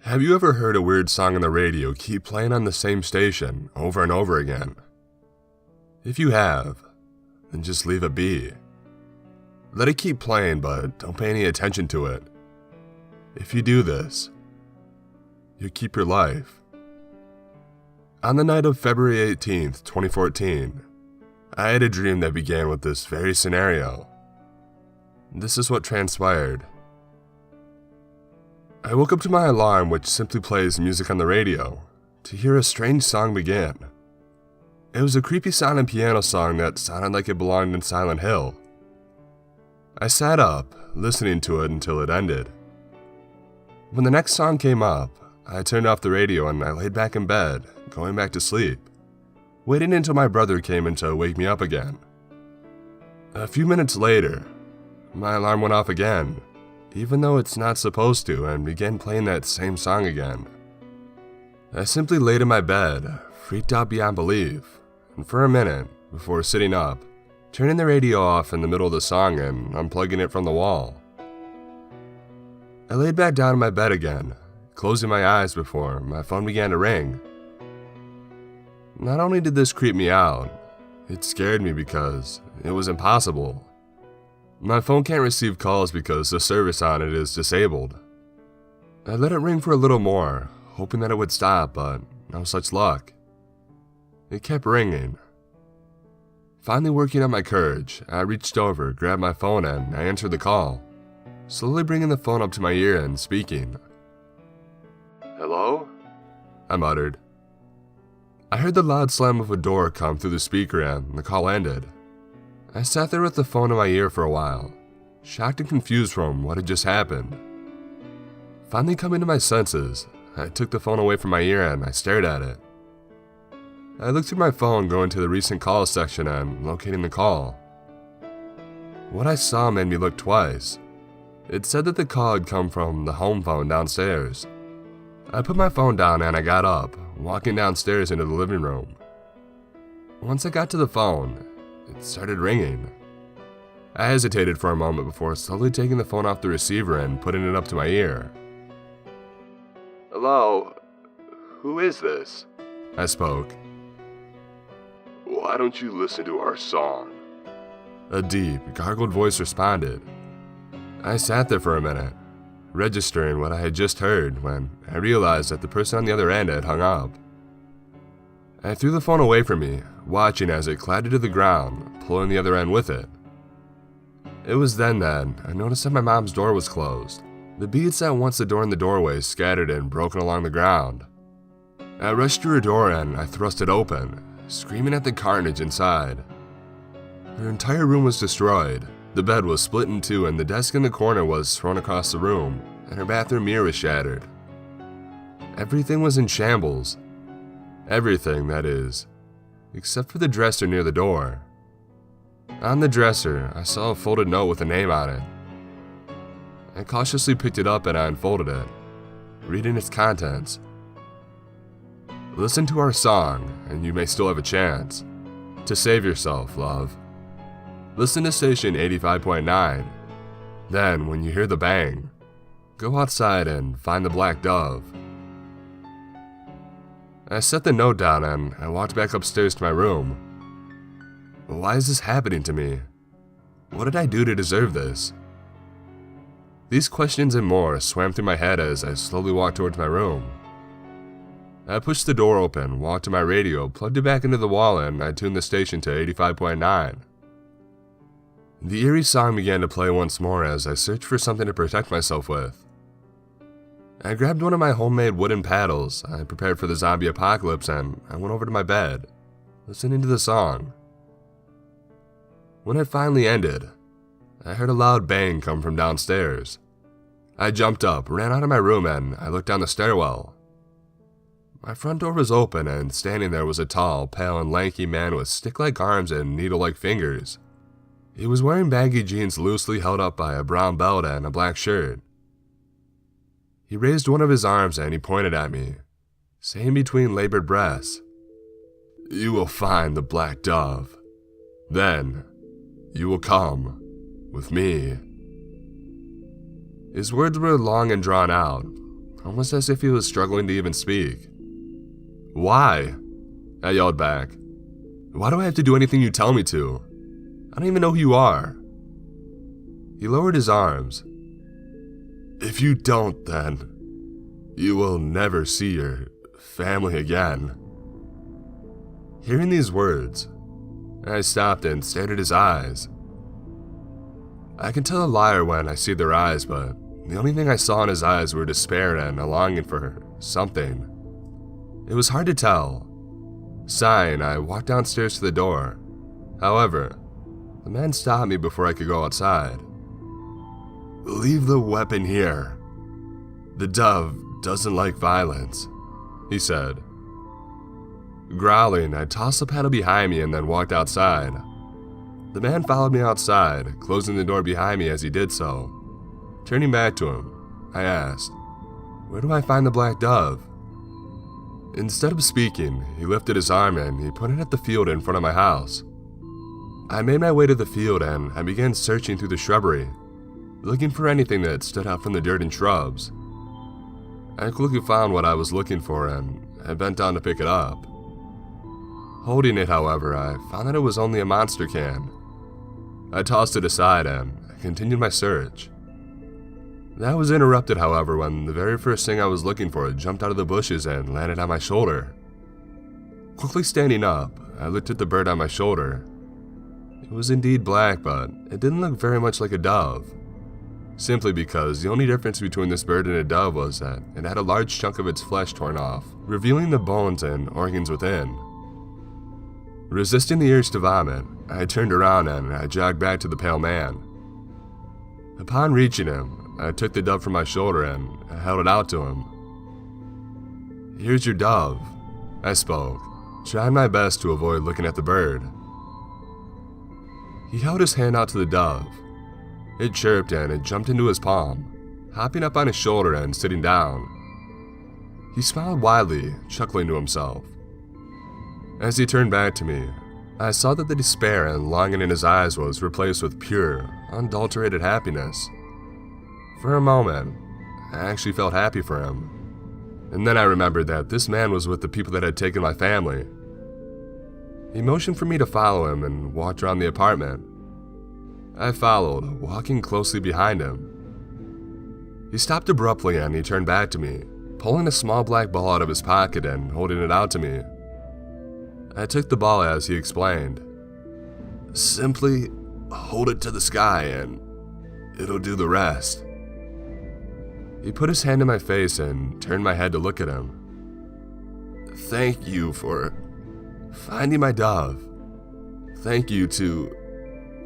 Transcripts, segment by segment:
Have you ever heard a weird song on the radio keep playing on the same station over and over again? If you have, then just leave it be. Let it keep playing, but don't pay any attention to it. If you do this, you'll keep your life. On the night of February 18th, 2014, I had a dream that began with this very scenario. This is what transpired. I woke up to my alarm, which simply plays music on the radio, to hear a strange song begin. It was a creepy sounding piano song that sounded like it belonged in Silent Hill. I sat up, listening to it until it ended. When the next song came up, I turned off the radio and I laid back in bed, going back to sleep, waiting until my brother came in to wake me up again. A few minutes later, my alarm went off again, even though it's not supposed to, and began playing that same song again. I simply laid in my bed, freaked out beyond belief, and for a minute, before sitting up, turning the radio off in the middle of the song and unplugging it from the wall. I laid back down in my bed again, closing my eyes before my phone began to ring. Not only did this creep me out, it scared me because it was impossible. My phone can't receive calls because the service on it is disabled. I let it ring for a little more, hoping that it would stop, but no such luck. It kept ringing. Finally working up my courage, I reached over, grabbed my phone, and I answered the call, slowly bringing the phone up to my ear and speaking. "Hello?" I muttered. I heard the loud slam of a door come through the speaker and the call ended. I sat there with the phone in my ear for a while, shocked and confused from what had just happened. Finally coming to my senses, I took the phone away from my ear and I stared at it. I looked through my phone, going to the recent calls section and locating the call. What I saw made me look twice. It said that the call had come from the home phone downstairs. I put my phone down and I got up, walking downstairs into the living room. Once I got to the phone, it started ringing. I hesitated for a moment before slowly taking the phone off the receiver and putting it up to my ear. "Hello? Who is this?" I spoke. "Why don't you listen to our song?" A deep, gargled voice responded. I sat there for a minute, registering what I had just heard, when I realized that the person on the other end had hung up. I threw the phone away from me, watching as it clattered to the ground, pulling the other end with it. It was then that I noticed that my mom's door was closed. The beads that once the door in the doorway scattered and broken along the ground. I rushed to her door and I thrust it open, screaming at the carnage inside. Her entire room was destroyed. The bed was split in two and the desk in the corner was thrown across the room, and her bathroom mirror was shattered. Everything was in shambles. Everything, that is, except for the dresser near the door. On the dresser, I saw a folded note with a name on it. I cautiously picked it up and I unfolded it, reading its contents. "Listen to our song, and you may still have a chance to save yourself, love. Listen to station 85.9. Then, when you hear the bang, go outside and find the black dove." I set the note down and I walked back upstairs to my room. Why is this happening to me? What did I do to deserve this? These questions and more swam through my head as I slowly walked towards my room. I pushed the door open, walked to my radio, plugged it back into the wall, and I tuned the station to 85.9. The eerie song began to play once more as I searched for something to protect myself with. I grabbed one of my homemade wooden paddles, I prepared for the zombie apocalypse, and I went over to my bed, listening to the song. When it finally ended, I heard a loud bang come from downstairs. I jumped up, ran out of my room, and I looked down the stairwell. My front door was open, and standing there was a tall, pale, and lanky man with stick-like arms and needle-like fingers. He was wearing baggy jeans loosely held up by a brown belt and a black shirt. He raised one of his arms and he pointed at me, saying between labored breaths, "You will find the black dove. Then, you will come with me." His words were long and drawn out, almost as if he was struggling to even speak. "Why?" I yelled back. "Why do I have to do anything you tell me to? I don't even know who you are." He lowered his arms. "If you don't, then you will never see your family again." Hearing these words, I stopped and stared at his eyes. I can tell a liar when I see their eyes, but the only thing I saw in his eyes were despair and a longing for something. It was hard to tell. Sighing, I walked downstairs to the door. However, the man stopped me before I could go outside. "Leave the weapon here. The dove doesn't like violence," he said. Growling, I tossed the paddle behind me and then walked outside. The man followed me outside, closing the door behind me as he did so. Turning back to him, I asked, "Where do I find the black dove?" Instead of speaking, he lifted his arm and he pointed at the field in front of my house. I made my way to the field and I began searching through the shrubbery, looking for anything that stood out from the dirt and shrubs. I quickly found what I was looking for and I bent down to pick it up. Holding it, however, I found that it was only a monster can. I tossed it aside and I continued my search. That was interrupted, however, when the very first thing I was looking for jumped out of the bushes and landed on my shoulder. Quickly standing up, I looked at the bird on my shoulder. It was indeed black, but it didn't look very much like a dove. Simply because the only difference between this bird and a dove was that it had a large chunk of its flesh torn off, revealing the bones and organs within. Resisting the urge to vomit, I turned around and I jogged back to the pale man. Upon reaching him, I took the dove from my shoulder and I held it out to him. "Here's your dove," I spoke, trying my best to avoid looking at the bird. He held his hand out to the dove. It chirped and it jumped into his palm, hopping up on his shoulder and sitting down. He smiled widely, chuckling to himself. As he turned back to me, I saw that the despair and longing in his eyes was replaced with pure, unadulterated happiness. For a moment, I actually felt happy for him. And then I remembered that this man was with the people that had taken my family. He motioned for me to follow him and walked around the apartment. I followed, walking closely behind him. He stopped abruptly and he turned back to me, pulling a small black ball out of his pocket and holding it out to me. I took the ball as he explained. "Simply hold it to the sky and it'll do the rest." He put his hand in my face and turned my head to look at him. "Thank you for finding my dove. Thank you to...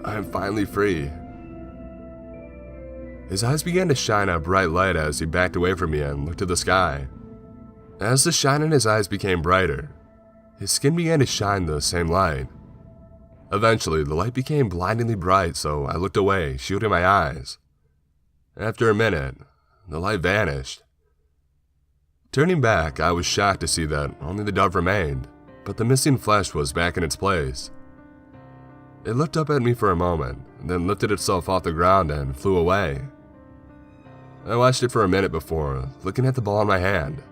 I'm finally free." His eyes began to shine a bright light as he backed away from me and looked at the sky. As the shine in his eyes became brighter, his skin began to shine the same light. Eventually, the light became blindingly bright, so I looked away, shielding my eyes. After a minute, the light vanished. Turning back, I was shocked to see that only the dove remained, but the missing flesh was back in its place. It looked up at me for a moment, then lifted itself off the ground and flew away. I watched it for a minute before looking at the ball in my hand.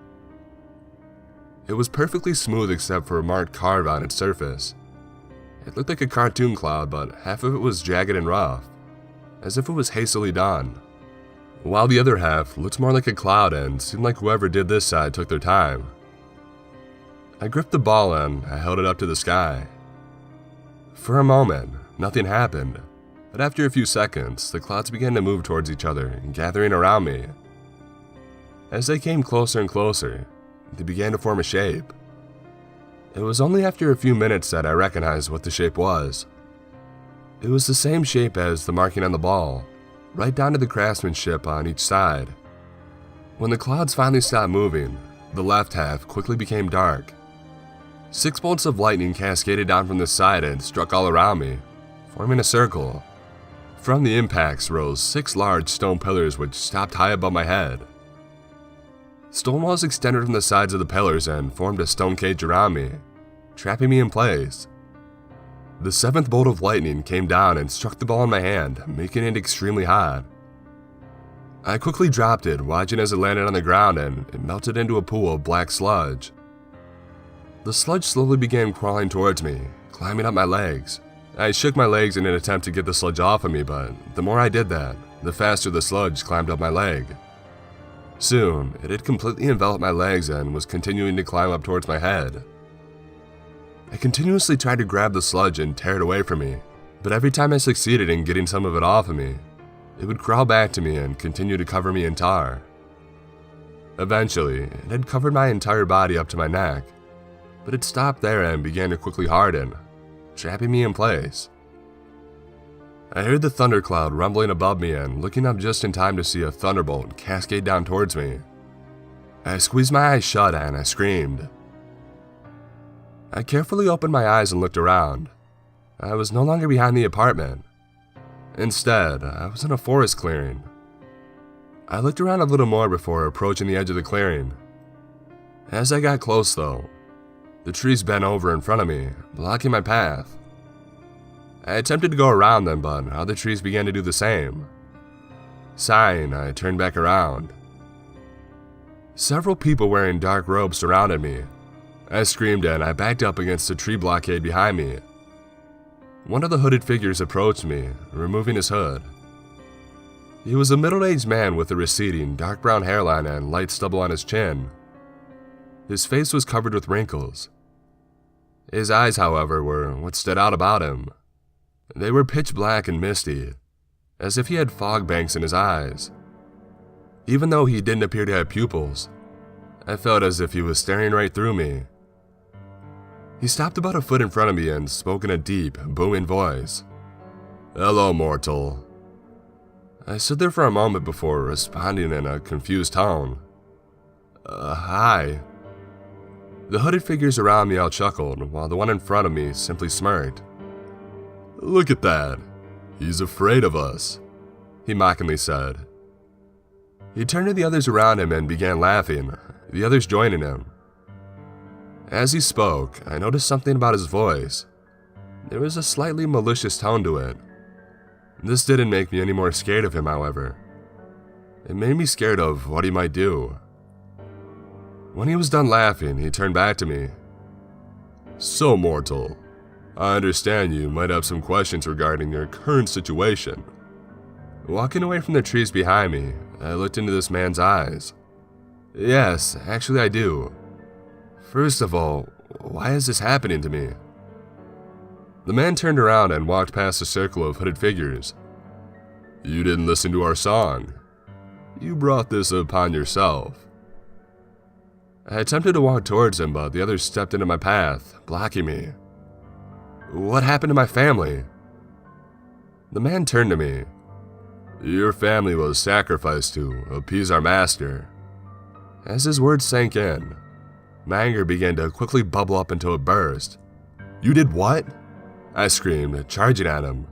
It was perfectly smooth except for a marked carve on its surface. It looked like a cartoon cloud, but half of it was jagged and rough, as if it was hastily done, while the other half looked more like a cloud and seemed like whoever did this side took their time. I gripped the ball and I held it up to the sky. For a moment, nothing happened, but after a few seconds, the clouds began to move towards each other, gathering around me. As they came closer and closer, they began to form a shape. It was only after a few minutes that I recognized what the shape was. It was the same shape as the marking on the ball, right down to the craftsmanship on each side. When the clouds finally stopped moving, the left half quickly became dark. 6 bolts of lightning cascaded down from the side and struck all around me, forming a circle. From the impacts rose 6 large stone pillars which stopped high above my head. Stone walls extended from the sides of the pillars and formed a stone cage around me, trapping me in place. The 7th bolt of lightning came down and struck the ball in my hand, making it extremely hot. I quickly dropped it, watching as it landed on the ground and it melted into a pool of black sludge. The sludge slowly began crawling towards me, climbing up my legs. I shook my legs in an attempt to get the sludge off of me, but the more I did that, the faster the sludge climbed up my leg. Soon, it had completely enveloped my legs and was continuing to climb up towards my head. I continuously tried to grab the sludge and tear it away from me, but every time I succeeded in getting some of it off of me, it would crawl back to me and continue to cover me in tar. Eventually, it had covered my entire body up to my neck, but it stopped there and began to quickly harden, trapping me in place. I heard the thundercloud rumbling above me and looking up just in time to see a thunderbolt cascade down towards me. I squeezed my eyes shut and I screamed. I carefully opened my eyes and looked around. I was no longer behind the apartment. Instead, I was in a forest clearing. I looked around a little more before approaching the edge of the clearing. As I got close though, the trees bent over in front of me, blocking my path. I attempted to go around them, but other trees began to do the same. Sighing, I turned back around. Several people wearing dark robes surrounded me. I screamed and I backed up against a tree blockade behind me. One of the hooded figures approached me, removing his hood. He was a middle-aged man with a receding, dark brown hairline and light stubble on his chin. His face was covered with wrinkles. His eyes, however, were what stood out about him. They were pitch black and misty, as if he had fog banks in his eyes. Even though he didn't appear to have pupils, I felt as if he was staring right through me. He stopped about a foot in front of me and spoke in a deep, booming voice. "Hello, mortal." I stood there for a moment before responding in a confused tone. Hi." The hooded figures around me all chuckled, while the one in front of me simply smirked. "Look at that. He's afraid of us," he mockingly said. He turned to the others around him and began laughing, the others joining him. As he spoke, I noticed something about his voice. There was a slightly malicious tone to it. This didn't make me any more scared of him, however. It made me scared of what he might do. When he was done laughing, he turned back to me. "So, mortal, I understand you might have some questions regarding your current situation." Walking away from the trees behind me, I looked into this man's eyes. "Yes, actually I do. First of all, why is this happening to me?" The man turned around and walked past a circle of hooded figures. "You didn't listen to our song. You brought this upon yourself." I attempted to walk towards him, but the others stepped into my path, blocking me. "What happened to my family?" The man turned to me. "Your family was sacrificed to appease our master." As his words sank in, my anger began to quickly bubble up until it burst. "You did what?" I screamed, charging at him.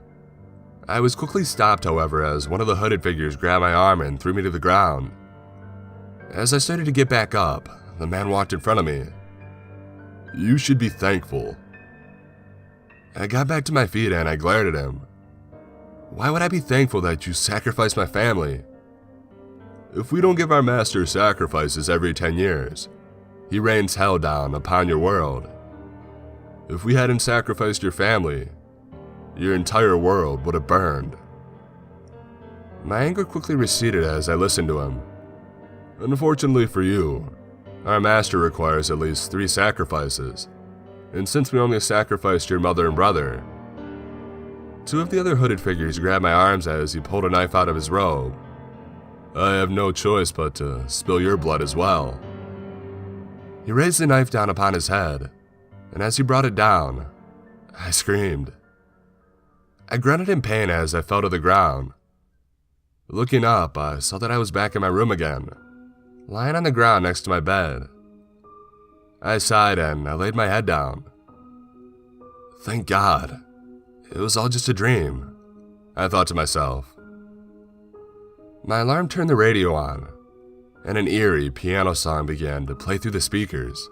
I was quickly stopped, however, as one of the hooded figures grabbed my arm and threw me to the ground. As I started to get back up, the man walked in front of me. "You should be thankful." I got back to my feet and I glared at him. "Why would I be thankful that you sacrificed my family?" "If we don't give our master sacrifices every 10 years, he rains hell down upon your world. If we hadn't sacrificed your family, your entire world would have burned." My anger quickly receded as I listened to him. "Unfortunately for you, our master requires at least 3 sacrifices, and since we only sacrificed your mother and brother..." 2 of the other hooded figures grabbed my arms as he pulled a knife out of his robe. "I have no choice but to spill your blood as well." He raised the knife down upon his head, and as he brought it down, I screamed. I grunted in pain as I fell to the ground. Looking up, I saw that I was back in my room again, lying on the ground next to my bed. I sighed and I laid my head down. Thank God, it was all just a dream, I thought to myself. My alarm turned the radio on, and an eerie piano song began to play through the speakers.